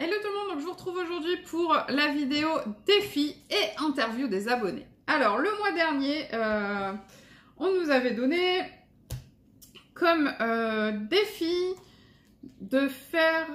Hello tout le monde, donc je vous retrouve aujourd'hui pour la vidéo défi et interview des abonnés. Alors le mois dernier, on nous avait donné comme défi de faire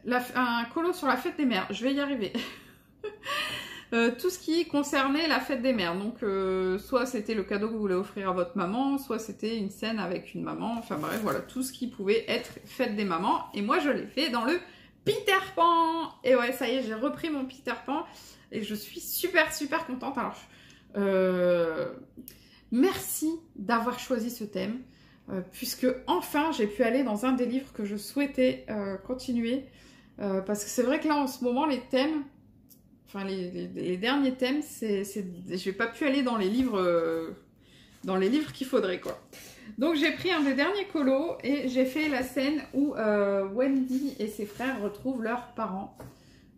un colo sur la fête des mères. Je vais y arriver. Tout ce qui concernait la fête des mères. Donc, soit c'était le cadeau que vous voulez offrir à votre maman, soit c'était une scène avec une maman. Enfin bref, voilà, tout ce qui pouvait être fête des mamans. Et moi, je l'ai fait dans le Peter Pan. Et ouais, ça y est, j'ai repris mon Peter Pan. Et je suis super contente. Alors, merci d'avoir choisi ce thème. Puisque enfin, j'ai pu aller dans un des livres que je souhaitais continuer. Parce que c'est vrai que là, en ce moment, les thèmes... Enfin, les derniers thèmes, je n'ai pas pu aller dans les livres qu'il faudrait, quoi. Donc, j'ai pris un des derniers colos et j'ai fait la scène où Wendy et ses frères retrouvent leurs parents.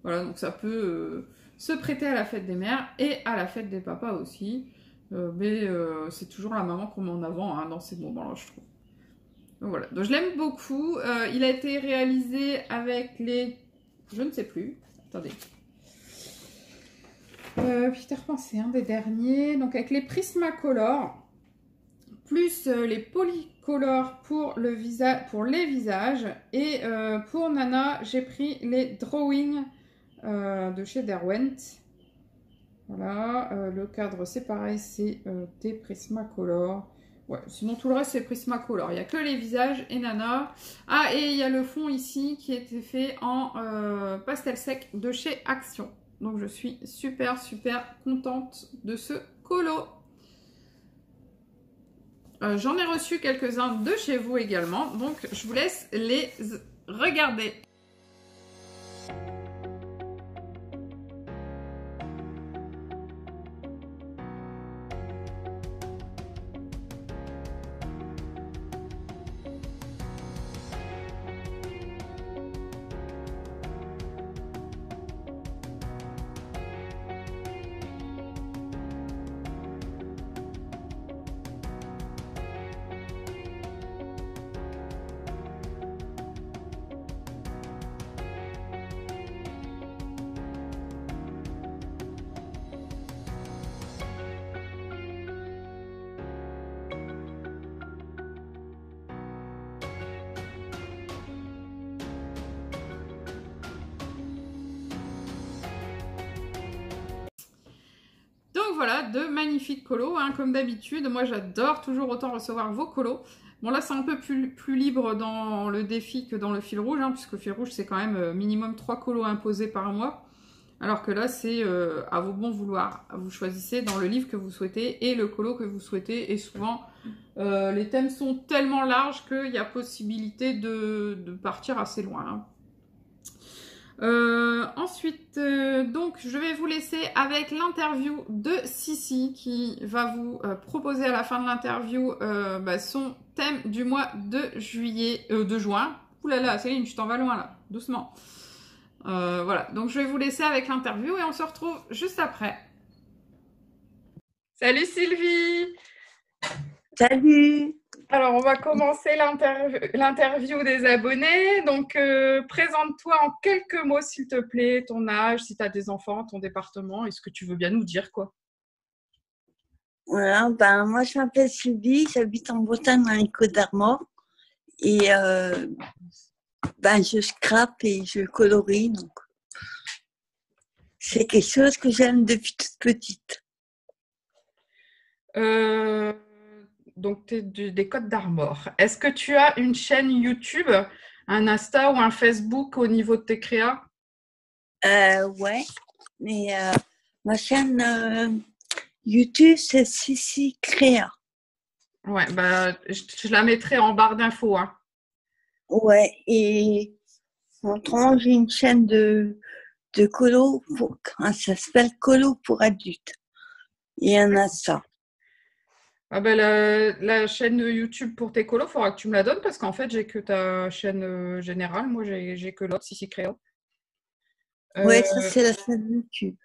Voilà, donc ça peut se prêter à la fête des mères et à la fête des papas aussi. Mais c'est toujours la maman qu'on met en avant hein, dans ces moments-là, je trouve. Donc, voilà, donc je l'aime beaucoup. Il a été réalisé avec les... Je ne sais plus. Attendez. Peter Pan, c'est un des derniers. Donc, avec les Prismacolor, plus les Polycolor pour les visages. Et pour Nana, j'ai pris les Drawing de chez Derwent. Voilà. Le cadre, c'est pareil, c'est des Prismacolor. Ouais, sinon, tout le reste, c'est Prismacolor. Il n'y a que les visages et Nana. Ah, et il y a le fond ici qui a été fait en pastel sec de chez Action. Donc, je suis super contente de ce colo. J'en ai reçu quelques-uns de chez vous également. Donc, je vous laisse les regarder. Donc voilà, de magnifiques colos, hein, comme d'habitude. Moi, j'adore toujours autant recevoir vos colos. Bon, là, c'est un peu plus libre dans le défi que dans le fil rouge, hein, puisque le fil rouge, c'est quand même minimum 3 colos imposés par mois. Alors que là, c'est à vos bons vouloirs. Vous choisissez dans le livre que vous souhaitez et le colo que vous souhaitez. Et souvent, les thèmes sont tellement larges qu'il y a possibilité de partir assez loin. Hein. Ensuite, donc, je vais vous laisser avec l'interview de Sissi qui va vous proposer à la fin de l'interview son thème du mois de juin. Ouh là là, Céline, tu t'en vas loin là, doucement. Voilà, donc je vais vous laisser avec l'interview et on se retrouve juste après. Salut Sylvie! Salut! Alors, on va commencer l'interview des abonnés. Donc, présente-toi en quelques mots, s'il te plaît, ton âge, si tu as des enfants, ton département, et ce que tu veux bien nous dire, quoi. Voilà, moi je m'appelle Sylvie, j'habite en Bretagne dans les Côtes d'Armor et je scrape et je colorie, donc c'est quelque chose que j'aime depuis toute petite. Donc, tu es des Côtes d'Armor. Est-ce que tu as une chaîne YouTube, un Insta ou un Facebook au niveau de tes créas? Ouais, mais ma chaîne YouTube, c'est Sissi Créa. Ouais, je la mettrai en barre d'infos. Hein. Ouais, et autrement, j'ai une chaîne de colo, ça s'appelle Colo pour adultes. Et un Insta. Ah la chaîne YouTube pour tes colos, il faudra que tu me la donnes parce qu'en fait, j'ai que ta chaîne générale. Moi, j'ai que l'autre, Sissi Créa. Ouais, ça, c'est la chaîne YouTube.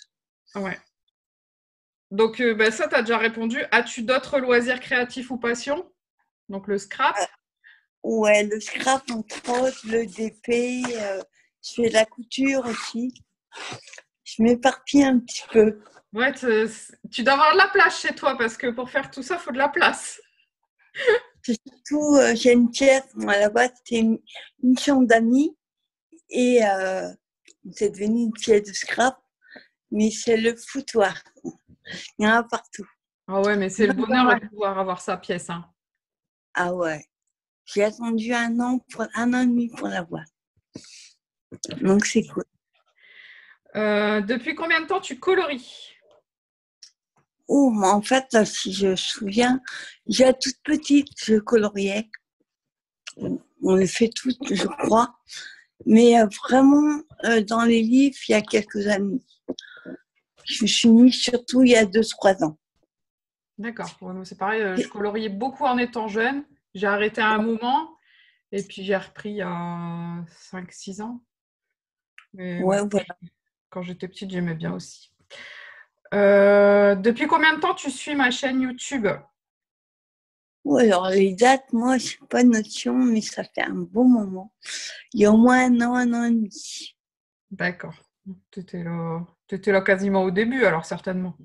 Ouais. Donc, ça, tu as déjà répondu. As-tu d'autres loisirs créatifs ou passions? Donc, le scrap. Ouais, le scrap, entre autres, le DP, Je fais de la couture aussi. Je m'éparpille un petit peu. Ouais, tu dois avoir de la place chez toi parce que pour faire tout ça, il faut de la place. Surtout, j'ai une pièce. Moi, là-bas, c'était une chambre d'amis. Et c'est devenu une pièce de scrap. Mais c'est le foutoir. Il y en a partout. Ah ouais, mais c'est le Même dans bonheur de pouvoir avoir sa pièce, hein. Ah ouais. J'ai attendu un an et demi pour l'avoir. Donc c'est cool. Depuis combien de temps tu colories? Oh, mais en fait, si je me souviens, déjà toute petite, je coloriais. On le fait toutes, je crois. Mais vraiment, dans les livres, il y a quelques années. Je me suis mis surtout il y a 2-3 ans. D'accord. Ouais, moi, c'est pareil, je coloriais beaucoup en étant jeune. J'ai arrêté à un moment et puis j'ai repris il y a 5-6 ans. Mais ouais, Ouais, voilà. quand j'étais petite, j'aimais bien aussi. Depuis combien de temps tu suis ma chaîne YouTube? Ou alors les dates, moi, je n'ai pas de notion, mais ça fait un bon moment. Il y a au moins un an et demi. D'accord. Tu étais là quasiment au début, alors certainement.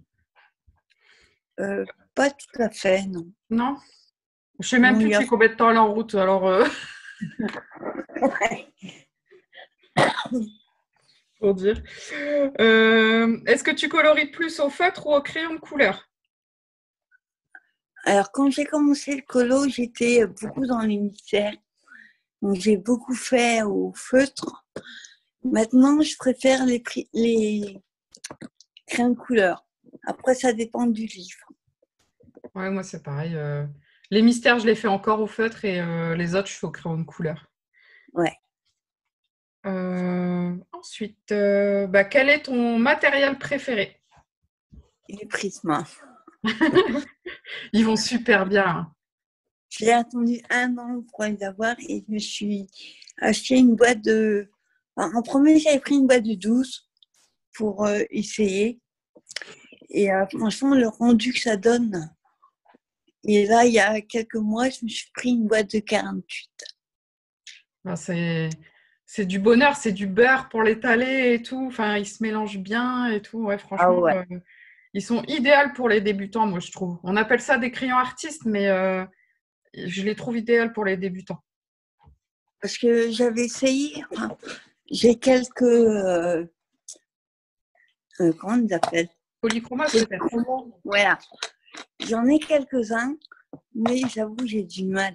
Pas tout à fait, non. Non? Je sais même Non, plus il y a... depuis combien de temps elle est en route, alors pour dire. Est-ce que tu coloris plus au feutre ou au crayon de couleur? Alors, quand j'ai commencé le colo, j'étais beaucoup dans l'unitaire. Donc, j'ai beaucoup fait au feutre. Maintenant, je préfère les crayons de couleur. Après, ça dépend du livre. Ouais, moi c'est pareil. Les mystères, je les fais encore au feutre et les autres, je fais au crayon de couleur. Ouais, Ensuite, quel est ton matériel préféré? les prismes. Ils vont super bien, hein. J'ai attendu un an pour les avoir et je me suis acheté une boîte de... En premier, j'avais pris une boîte de 12 pour essayer. Et franchement, le rendu que ça donne. Et là, il y a quelques mois, je me suis pris une boîte de 48. Ben, c'est du bonheur, c'est du beurre pour l'étaler et tout. Enfin, ils se mélangent bien et tout. Ouais, Ah franchement, ouais. ils sont idéaux pour les débutants, moi je trouve. On appelle ça des crayons artistes, mais je les trouve idéaux pour les débutants. Parce que j'avais essayé, enfin, j'ai quelques, comment on les appelle? Polychromate peut-être. Voilà. J'en ai quelques-uns, mais j'avoue, j'ai du mal.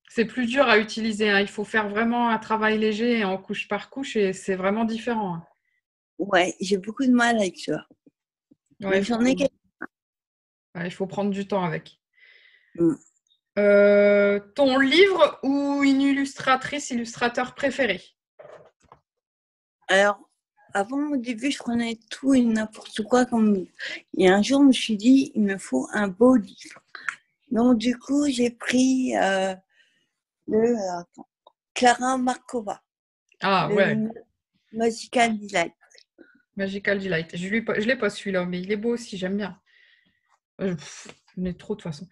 C'est plus dur à utiliser, hein. Il faut faire vraiment un travail léger en couche par couche et c'est vraiment différent, hein. Ouais, j'ai beaucoup de mal avec ça. Ouais, Mais j'en ai quelques. ouais, il faut prendre du temps avec. Mm. Ton livre ou une illustratrice, illustrateur préféré? Alors, avant, au début, je prenais tout et n'importe quoi comme livre. Et un jour, je me suis dit, il me faut un beau livre. Donc, du coup, j'ai pris attends, Clara Markova, Ah ouais, le Magical Delight. Magical Delight. Je l'ai pas celui-là, mais il est beau aussi, j'aime bien. J'en ai trop de toute façon.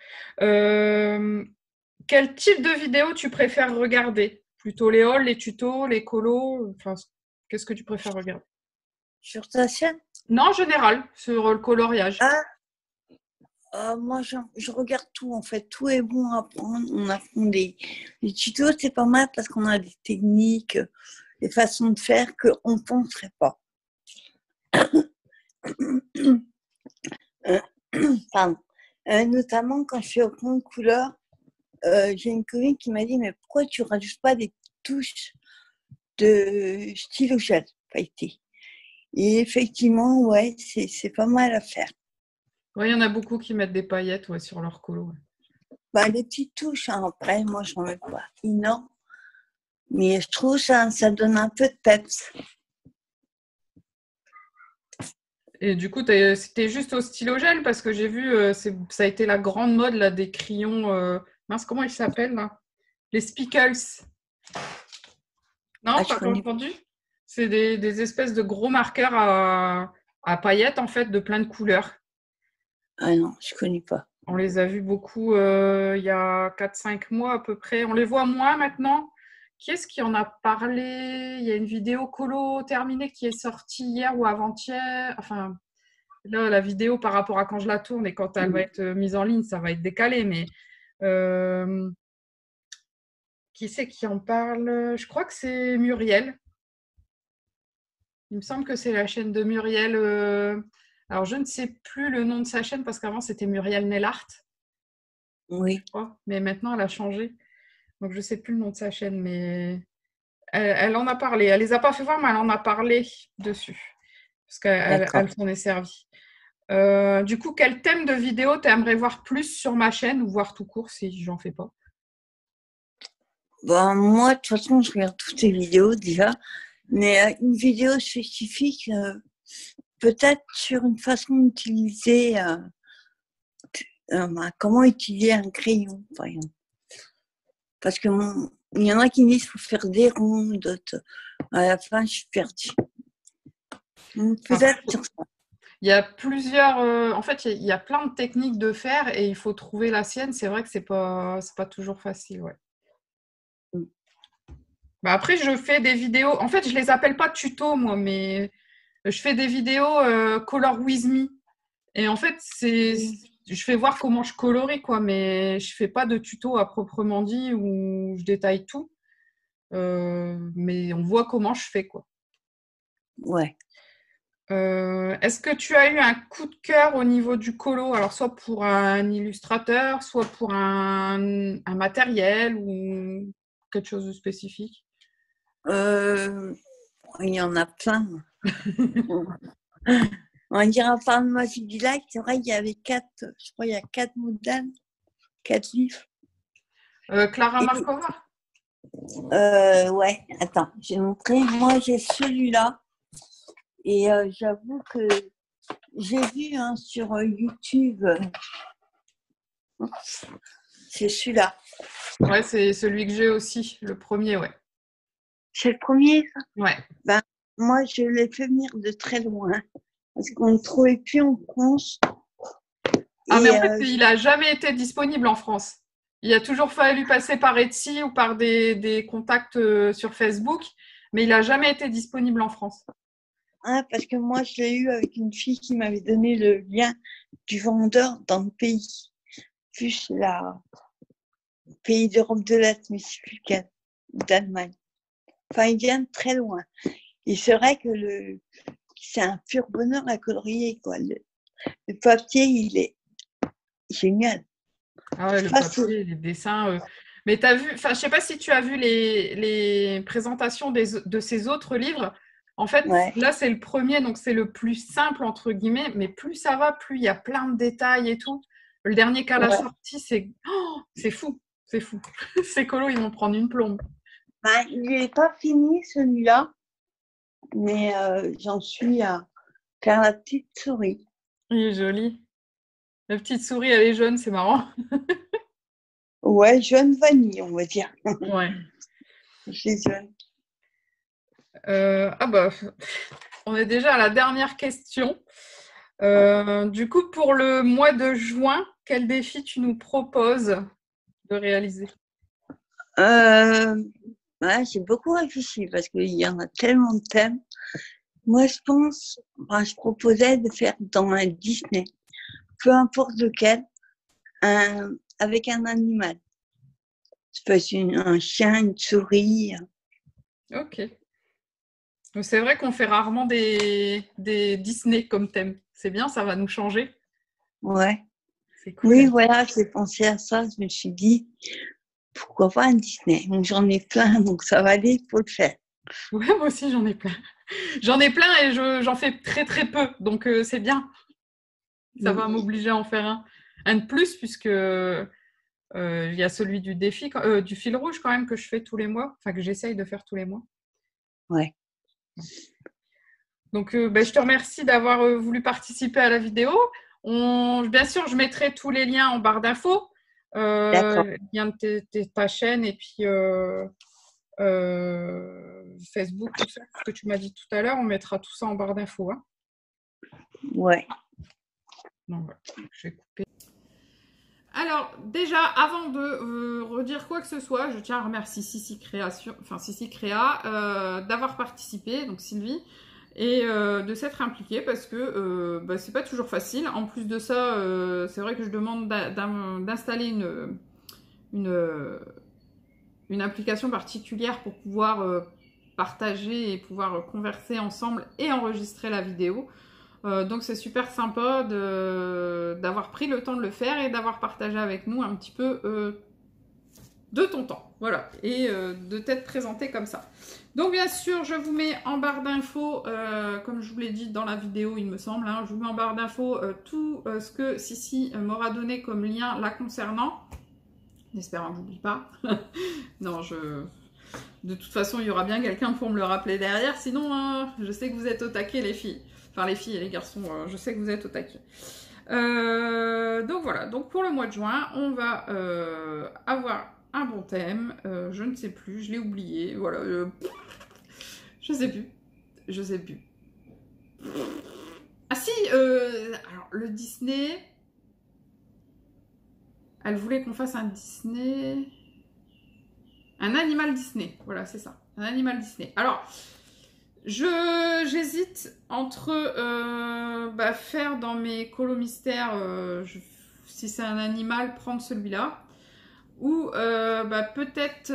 Quel type de vidéo tu préfères regarder? Plutôt les hauls, les tutos, les colos? Enfin, qu'est-ce que tu préfères regarder? Sur ta chaîne? Non, en général, sur le coloriage. Ah, moi, je regarde tout, en fait. Tout est bon à apprendre. On apprend les tutos, c'est pas mal parce qu'on a des techniques, des façons de faire qu'on ne penserait pas. Pardon. Notamment, quand je fais au point de couleur, j'ai une copine qui m'a dit, mais pourquoi tu rajoutes pas des touches de stylo gel pailleté? Et effectivement, ouais, c'est pas mal à faire. Ouais, il y en a beaucoup qui mettent des paillettes, ouais, sur leur colo, ouais. Bah, les petites touches, hein, après, moi, j'en mets pas énorme. Mais je trouve ça donne un peu de peps. Et du coup, c'était juste au stylo gel parce que j'ai vu, ça a été la grande mode là, des crayons. Mince, comment ils s'appellent là? Les Speakles. Ah, Non, je pas connais. entendu? C'est des espèces de gros marqueurs à paillettes en fait, de plein de couleurs. Ah non, je connais pas. On les a vus beaucoup il y a 4-5 mois à peu près. On les voit moins maintenant, qui est-ce qui en a parlé? Il y a une vidéo colo terminée qui est sortie hier ou avant-hier. Enfin, là, la vidéo par rapport à quand je la tourne et quand elle va être mise en ligne, ça va être décalé. Mais qui c'est qui en parle? Je crois que c'est Muriel. Il me semble que c'est la chaîne de Muriel. Alors, je ne sais plus le nom de sa chaîne parce qu'avant, c'était Muriel Nellart, Oui, je crois. Mais maintenant, elle a changé. Donc, je ne sais plus le nom de sa chaîne, mais elle en a parlé. Elle les a pas fait voir, mais elle en a parlé dessus. Parce qu'elle d'accord. s'en est servie. Du coup, quel thème de vidéo t'aimerais voir plus sur ma chaîne ou voir tout court si j'en fais pas? Bon, moi, de toute façon, je regarde toutes les vidéos déjà, mais une vidéo spécifique, peut-être sur une façon d'utiliser, comment utiliser un crayon, par exemple. Parce que il y en a qui disent qu'il faut faire des ronds, d'autres, à la fin, je suis perdue. Peut-être sur ça. Il y a plusieurs. En fait, il y a plein de techniques de faire et il faut trouver la sienne. C'est vrai que c'est pas toujours facile, ouais. Bah après, je fais des vidéos. En fait, je les appelle pas tuto, moi, mais je fais des vidéos Color with me. Et en fait, je fais voir comment je colorie, quoi, mais je fais pas de tuto à proprement dit où je détaille tout. Mais on voit comment je fais, quoi. Ouais. Est-ce que tu as eu un coup de cœur au niveau du colo? Alors, soit pour un illustrateur, soit pour un matériel ou quelque chose de spécifique? Il y en a plein. On dira par le Magic du Lac, c'est vrai, il y avait je crois, il y a 4 modèles, 4 livres. Clara Et, Markova? ouais, attends, je vais montrer. Moi, j'ai celui-là. Et j'avoue que j'ai vu sur YouTube, c'est celui-là. Ouais, c'est celui que j'ai aussi, le premier, ouais. C'est le premier, ça? Ouais. Ben, moi, je l'ai fait venir de très loin. Parce qu'on ne trouvait plus en France. Ah, mais Et en fait, il n'a jamais été disponible en France. Il a toujours fallu passer par Etsy ou par des contacts sur Facebook, mais il n'a jamais été disponible en France. parce que moi, je l'ai eu avec une fille qui m'avait donné le lien du vendeur dans le pays. Plus pays d'Europe de l'Est, mais c'est plus quel, d'Allemagne. Enfin, il vient de très loin. Et c'est vrai que c'est un pur bonheur à colorier, quoi. Le papier, il est génial. Ah ouais, le papier, les dessins. Mais tu as vu, enfin, je sais pas si tu as vu les présentations de ces autres livres. En fait, Ouais. là, c'est le premier, donc c'est le plus simple, entre guillemets, mais plus ça va, plus il y a plein de détails et tout. Le dernier qu'elle a Ouais. sorti, c'est fou, c'est fou. Ces colos, ils vont prendre une plombe. Ben, il n'est pas fini celui-là, mais j'en suis à faire la petite souris. Il est joli. La petite souris, elle est jaune, c'est marrant. Ouais, jaune vanille, on va dire. Ouais. C'est jaune. Ah bah, on est déjà à la dernière question. Du coup, pour le mois de juin, quel défi tu nous proposes de réaliser? Ouais, j'ai beaucoup réfléchi parce qu'il y en a tellement de thèmes. Moi, je pense, je proposais de faire dans un Disney, peu importe lequel, avec un animal. Ça peut être un chien, une souris. Ok. C'est vrai qu'on fait rarement des Disney comme thème. C'est bien, ça va nous changer. Ouais. C'est cool. Oui, voilà, j'ai pensé à ça. Je me suis dit, pourquoi pas un Disney? Donc, j'en ai plein, donc ça va aller, il faut le faire. Ouais, moi aussi, j'en ai plein. J'en ai plein et j'en fais très très peu. Donc, c'est bien. Ça va m'obliger à en faire un de plus puisque il y a celui du défi, du fil rouge quand même que je fais tous les mois. Enfin, que j'essaye de faire tous les mois. Ouais. Donc, je te remercie d'avoir voulu participer à la vidéo. Bien sûr, je mettrai tous les liens en barre d'infos, D'accord. lien de ta chaîne et puis Facebook, tout ça, ce que tu m'as dit tout à l'heure, on mettra tout ça en barre d'infos. Hein. Ouais. Donc, voilà, je vais couper. Alors, déjà, avant de redire quoi que ce soit, je tiens à remercier Sissi Créa d'avoir participé, donc Sylvie, et de s'être impliquée parce que c'est pas toujours facile. En plus de ça, c'est vrai que je demande d'installer une application particulière pour pouvoir partager et pouvoir converser ensemble et enregistrer la vidéo. Donc c'est super sympa d'avoir pris le temps de le faire et d'avoir partagé avec nous un petit peu de ton temps, voilà, et de t'être présenté comme ça. Donc bien sûr, je vous mets en barre d'infos, comme je vous l'ai dit dans la vidéo, il me semble, hein, je vous mets en barre d'infos tout ce que Sissi m'aura donné comme lien la concernant, en espérant que je n'oublie pas. Non, de toute façon, il y aura bien quelqu'un pour me le rappeler derrière, sinon, je sais que vous êtes au taquet, les filles. Enfin, les filles et les garçons, je sais que vous êtes au taquet. Donc voilà, donc pour le mois de juin, on va avoir un bon thème. Je ne sais plus, je l'ai oublié. Voilà, je sais plus. Ah si, alors le Disney, elle voulait qu'on fasse un Disney, un animal Disney. Voilà, c'est ça, un animal Disney. Alors, j'hésite entre faire dans mes colos mystères, si c'est un animal, prendre celui-là. Ou peut-être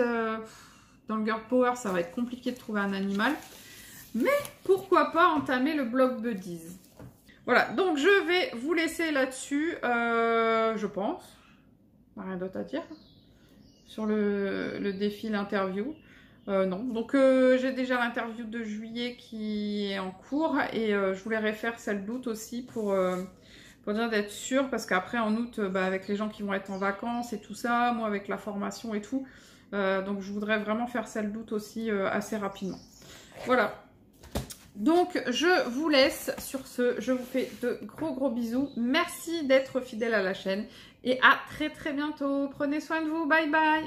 dans le Girl Power, ça va être compliqué de trouver un animal. Mais pourquoi pas entamer le blog Buddies. Voilà, donc je vais vous laisser là-dessus, je pense. Rien d'autre à dire sur le défi, l'interview. Non, donc j'ai déjà l'interview de juillet qui est en cours et je voulais refaire celle d'août aussi pour dire d'être sûre, parce qu'après en août, avec les gens qui vont être en vacances et tout ça, moi avec la formation et tout, donc je voudrais vraiment faire celle d'août aussi assez rapidement. Voilà. Donc je vous laisse sur ce, je vous fais de gros bisous, merci d'être fidèle à la chaîne et à très bientôt, prenez soin de vous, bye bye.